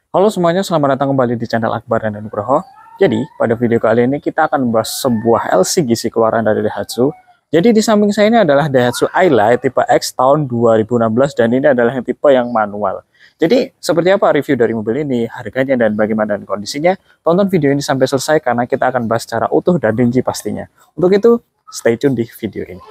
Halo semuanya, selamat datang kembali di channel Akbar dan Nugroho. Jadi, pada video kali ini kita akan membahas sebuah LCGC keluaran dari Daihatsu. Jadi di samping saya ini adalah Daihatsu Ayla tipe X tahun 2016 dan ini adalah yang tipe yang manual. Jadi, seperti apa review dari mobil ini, harganya dan bagaimana kondisinya? Tonton video ini sampai selesai karena kita akan bahas secara utuh dan rinci pastinya. Untuk itu, stay tune di video ini.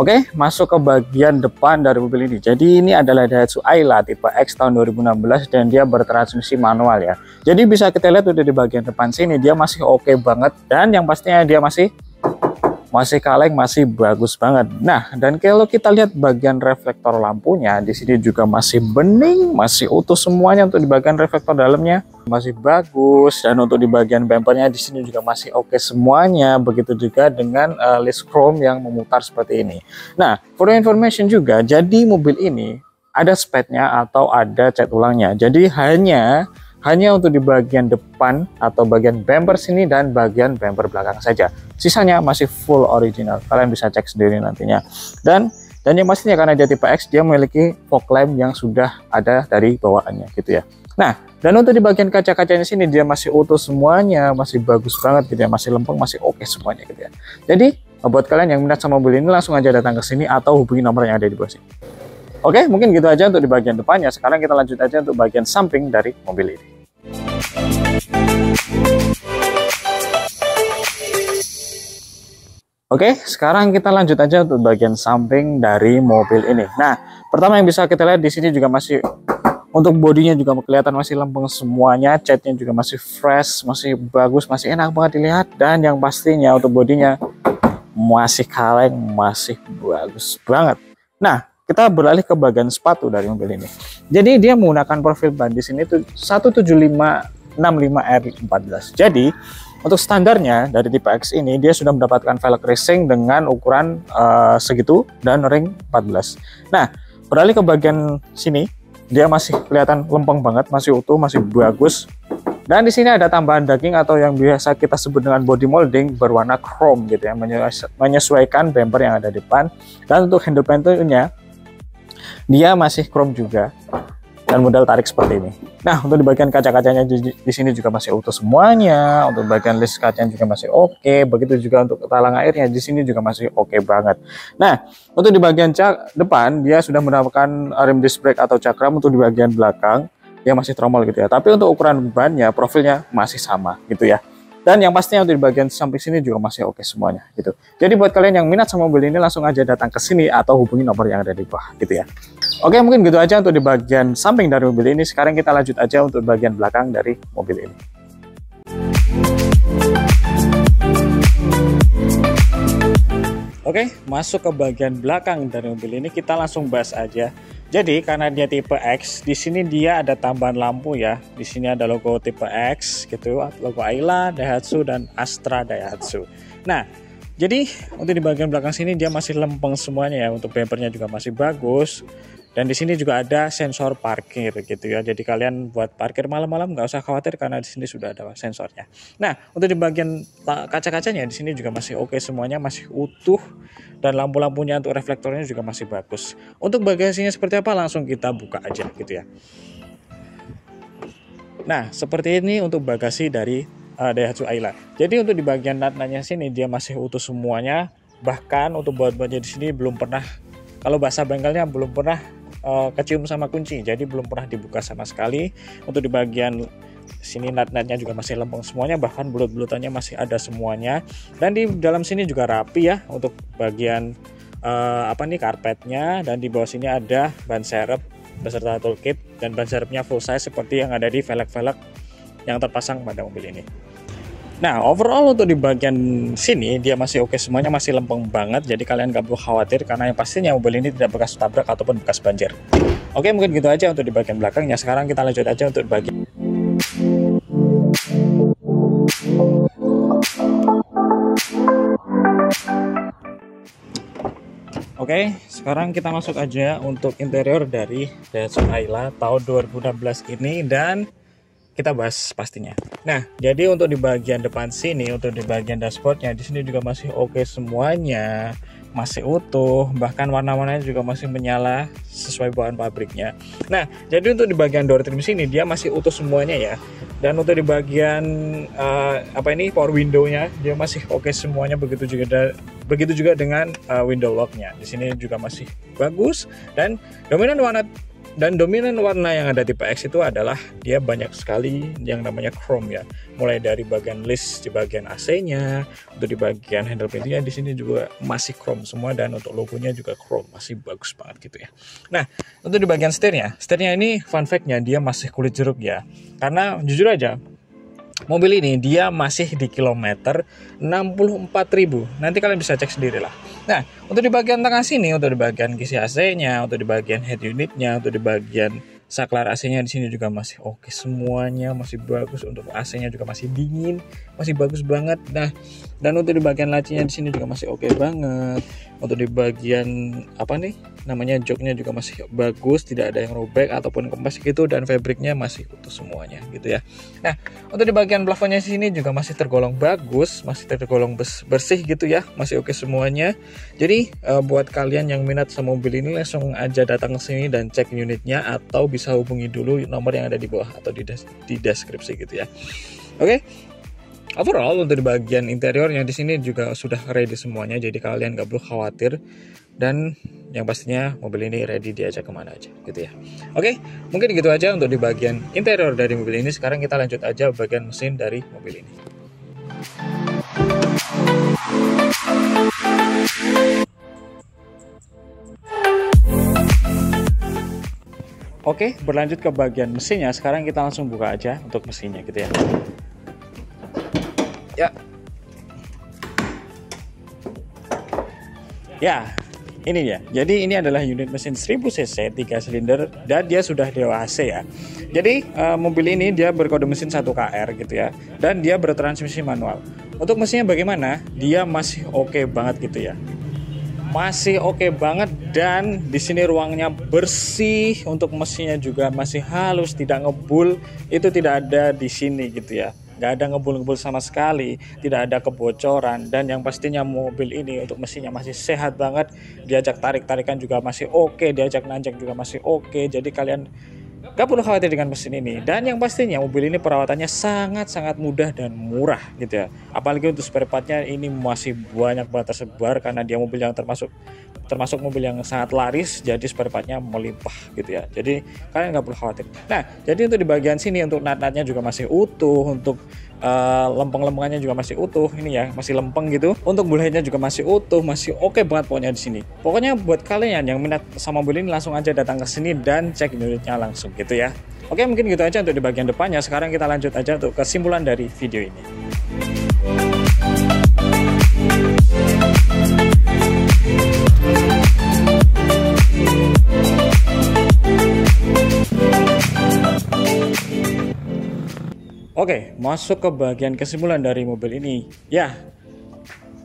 Oke, masuk ke bagian depan dari mobil ini. Jadi ini adalah Daihatsu Ayla tipe X tahun 2016 dan dia bertransmisi manual ya. Jadi bisa kita lihat udah di bagian depan sini dia masih oke banget dan yang pastinya dia masih kaleng, masih bagus banget. Nah, dan kalau kita lihat bagian reflektor lampunya di sini juga masih bening, masih utuh semuanya. Untuk di bagian reflektor dalamnya masih bagus dan untuk di bagian bumpernya di sini juga masih oke semuanya. Begitu juga dengan list chrome yang memutar seperti ini. Nah, for information juga, jadi mobil ini ada spatnya atau ada cat ulangnya. Jadi hanya untuk di bagian depan atau bagian bumper sini dan bagian bumper belakang saja. Sisanya masih full original. Kalian bisa cek sendiri nantinya. Dan yang pastinya karena dia tipe X, dia memiliki fog lamp yang sudah ada dari bawaannya gitu ya. Nah, dan untuk di bagian kaca-kacanya sini dia masih utuh semuanya, masih bagus banget gitu ya, masih lempeng, masih oke semuanya gitu ya. Jadi, buat kalian yang minat sama mobil ini langsung aja datang ke sini atau hubungi nomor yang ada di bawah sini. Oke, mungkin gitu aja untuk di bagian depannya. Sekarang kita lanjut aja untuk bagian samping dari mobil ini. Oke, sekarang kita lanjut aja untuk bagian samping dari mobil ini. Nah, pertama yang bisa kita lihat di sini juga masih untuk bodinya juga kelihatan masih lempeng semuanya, catnya juga masih fresh, masih bagus, masih enak banget dilihat dan yang pastinya untuk bodinya masih kaleng, masih bagus banget. Nah, kita beralih ke bagian sepatu dari mobil ini. Jadi dia menggunakan profil ban di sini tuh 175/65R14. Jadi untuk standarnya dari tipe X ini dia sudah mendapatkan velg racing dengan ukuran segitu dan ring 14. Nah, beralih ke bagian sini, dia masih kelihatan lempeng banget, masih utuh, masih bagus. Dan di sini ada tambahan daging atau yang biasa kita sebut dengan body molding berwarna chrome gitu ya, menyesuaikan bumper yang ada di depan. Dan untuk handle panelnya dia masih chrome juga dan model tarik seperti ini. Nah, untuk di bagian kaca-kacanya di sini juga masih utuh semuanya. Untuk bagian list kacanya juga masih oke. Begitu juga untuk talang airnya di sini juga masih oke banget. Nah, untuk di bagian depan dia sudah mendapatkan rim disc brake atau cakram. Untuk di bagian belakang dia masih tromol gitu ya. Tapi untuk ukuran bannya profilnya masih sama gitu ya. Dan yang pastinya untuk di bagian samping sini juga masih oke semuanya gitu. Jadi buat kalian yang minat sama mobil ini langsung aja datang ke sini atau hubungi nomor yang ada di bawah gitu ya. Oke, mungkin gitu aja untuk di bagian samping dari mobil ini. Sekarang kita lanjut aja untuk bagian belakang dari mobil ini. Oke, masuk ke bagian belakang dari mobil ini kita langsung bahas aja. Jadi karena dia tipe X, di sini dia ada tambahan lampu ya. Di sini ada logo tipe X gitu, logo Ayla, Daihatsu dan Astra Daihatsu. Nah, jadi untuk di bagian belakang sini dia masih lempeng semuanya ya. Untuk bumpernya juga masih bagus. Dan di sini juga ada sensor parkir gitu ya. Jadi kalian buat parkir malam-malam nggak usah khawatir karena di sini sudah ada sensornya. Nah, untuk di bagian kaca-kacanya di sini juga masih oke semuanya, masih utuh dan lampu-lampunya untuk reflektornya juga masih bagus. Untuk bagasinya seperti apa langsung kita buka aja gitu ya. Nah, seperti ini untuk bagasi dari Daihatsu Ayla. Jadi untuk di bagian nut-nutnya sini dia masih utuh semuanya. Bahkan untuk baut-bautnya di sini belum pernah, kalau bahasa bengkelnya belum pernah kecium sama kunci, jadi belum pernah dibuka sama sekali. Untuk di bagian sini nut-nutnya juga masih lempeng semuanya, bahkan belut-belutannya masih ada semuanya. Dan di dalam sini juga rapi ya untuk bagian karpetnya. Dan di bawah sini ada ban serep beserta toolkit dan ban serepnya full size seperti yang ada di velg-velg yang terpasang pada mobil ini. Nah, overall untuk di bagian sini dia masih oke semuanya, masih lempeng banget. Jadi kalian gak perlu khawatir karena yang pastinya mobil ini tidak bekas tabrak ataupun bekas banjir. Oke, mungkin gitu aja untuk di bagian belakangnya. Sekarang kita lanjut aja untuk bagian Oke, Oke, sekarang kita masuk aja untuk interior dari Daihatsu Ayla tahun 2016 ini dan kita bahas pastinya. Nah, jadi untuk di bagian depan sini, untuk di bagian dashboardnya, di sini juga masih oke semuanya, masih utuh, bahkan warna-warnanya juga masih menyala sesuai bawaan pabriknya. Nah, jadi untuk di bagian door trim sini dia masih utuh semuanya ya. Dan untuk di bagian power window-nya dia masih oke semuanya, begitu juga dengan window lock-nya. Di sini juga masih bagus dan dominan warna yang ada tipe X itu adalah dia banyak sekali yang namanya chrome ya. Mulai dari bagian list di bagian AC-nya, untuk di bagian handle pintunya di sini juga masih chrome semua, dan untuk logonya juga chrome, masih bagus banget gitu ya. Nah, untuk di bagian setirnya ini fun fact-nya dia masih kulit jeruk ya. Karena jujur aja mobil ini dia masih di kilometer 64.000. Nanti kalian bisa cek sendiri lah. Nah, untuk di bagian tengah sini, untuk di bagian kisi AC-nya, untuk di bagian head unit-nya, untuk di bagian saklar AC-nya di sini juga masih oke semuanya, masih bagus. Untuk AC-nya juga masih dingin, masih bagus banget. Nah, dan untuk di bagian lacinya di sini juga masih oke banget. Untuk di bagian joknya juga masih bagus, tidak ada yang robek ataupun kempes gitu, dan fabriknya masih utuh semuanya gitu ya. Nah, untuk di bagian plafonnya sini juga masih tergolong bagus, masih tergolong bersih gitu ya, masih oke semuanya. Jadi buat kalian yang minat sama mobil ini langsung aja datang ke sini dan cek unitnya, atau bisa hubungi dulu nomor yang ada di bawah atau di deskripsi gitu ya. Oke. Overall untuk di bagian interiornya di sini juga sudah ready semuanya, jadi kalian gak perlu khawatir, dan yang pastinya mobil ini ready diajak kemana aja gitu ya. Oke, mungkin gitu aja untuk di bagian interior dari mobil ini. Sekarang kita lanjut aja bagian mesin dari mobil ini. Oke, berlanjut ke bagian mesinnya. Sekarang kita langsung buka aja untuk mesinnya gitu ya. Ya, ini dia. Jadi ini adalah unit mesin 1000 cc 3 silinder dan dia sudah Dewa AC ya. Jadi mobil ini dia berkode mesin 1KR gitu ya, dan dia bertransmisi manual. Untuk mesinnya bagaimana? Dia masih oke banget gitu ya. Masih oke banget, dan di sini ruangnya bersih. Untuk mesinnya juga masih halus, tidak ngebul. Itu tidak ada di sini gitu ya. Nggak ada ngebul-ngebul sama sekali, tidak ada kebocoran, dan yang pastinya mobil ini untuk mesinnya masih sehat banget. Diajak tarik-tarikan juga masih oke, diajak nanjak juga masih oke. Jadi kalian gak perlu khawatir dengan mesin ini. Dan yang pastinya mobil ini perawatannya sangat-sangat mudah dan murah gitu ya. Apalagi untuk spare partnya ini masih banyak banget tersebar, karena dia mobil yang termasuk mobil yang sangat laris, jadi spare partnya melimpah gitu ya. Jadi kalian nggak perlu khawatir. Nah, jadi untuk di bagian sini untuk nut-nutnya juga masih utuh, untuk lempeng-lempengannya juga masih utuh, ini ya masih lempeng gitu. Untuk bullheadnya juga masih utuh, masih oke banget pokoknya di sini. Pokoknya buat kalian yang minat sama mobil ini langsung aja datang ke sini dan cek unitnya langsung gitu ya. Oke, mungkin gitu aja untuk di bagian depannya. Sekarang kita lanjut aja untuk kesimpulan dari video ini. Oke, masuk ke bagian kesimpulan dari mobil ini. Ya,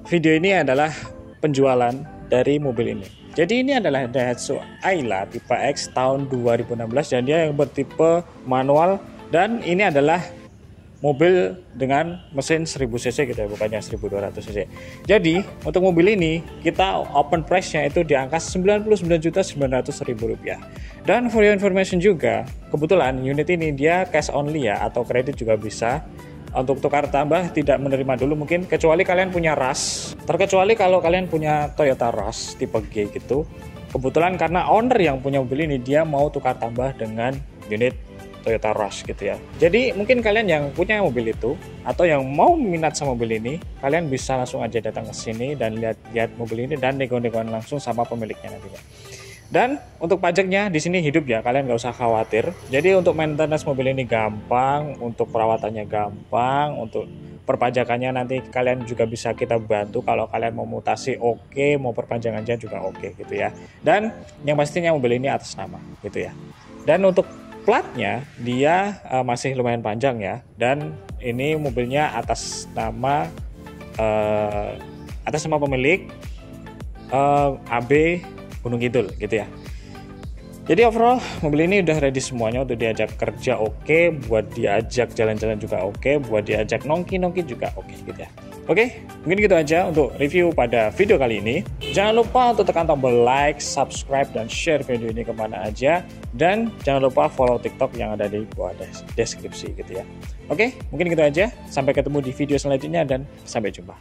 video ini adalah penjualan dari mobil ini. Jadi ini adalah Daihatsu Ayla tipe X tahun 2016, dan dia yang bertipe manual, dan ini adalah mobil dengan mesin 1000 cc gitu ya, bukannya 1200 cc. Jadi untuk mobil ini kita open price-nya itu di angka Rp99.900.000. Dan for your information juga, kebetulan unit ini dia cash only ya, atau kredit juga bisa. Untuk tukar tambah tidak menerima dulu mungkin, kecuali kalian punya Rush. Terkecuali kalau kalian punya Toyota Rush tipe G gitu. Kebetulan karena owner yang punya mobil ini dia mau tukar tambah dengan unit Toyota Rush gitu ya. Jadi mungkin kalian yang punya mobil itu atau yang mau minat sama mobil ini, kalian bisa langsung aja datang ke sini dan lihat mobil ini dan nego-negoan langsung sama pemiliknya nantinya. Dan untuk pajaknya di sini hidup ya, kalian nggak usah khawatir. Jadi untuk maintenance mobil ini gampang, untuk perawatannya gampang, untuk perpajakannya nanti kalian juga bisa kita bantu. Kalau kalian mau mutasi oke, mau perpanjangannya juga oke gitu ya. Dan yang pastinya mobil ini atas nama gitu ya. Dan untuk platnya dia masih lumayan panjang ya, dan ini mobilnya atas nama pemilik. AB Gunung Kidul gitu ya. Jadi overall mobil ini udah ready semuanya untuk diajak kerja oke, buat diajak jalan-jalan juga oke, buat diajak nongki-nongki juga oke gitu ya. Oke, mungkin gitu aja untuk review pada video kali ini. Jangan lupa untuk tekan tombol like, subscribe, dan share video ini kemana aja. Dan jangan lupa follow TikTok yang ada di bawah deskripsi gitu ya. Oke, mungkin gitu aja. Sampai ketemu di video selanjutnya dan sampai jumpa.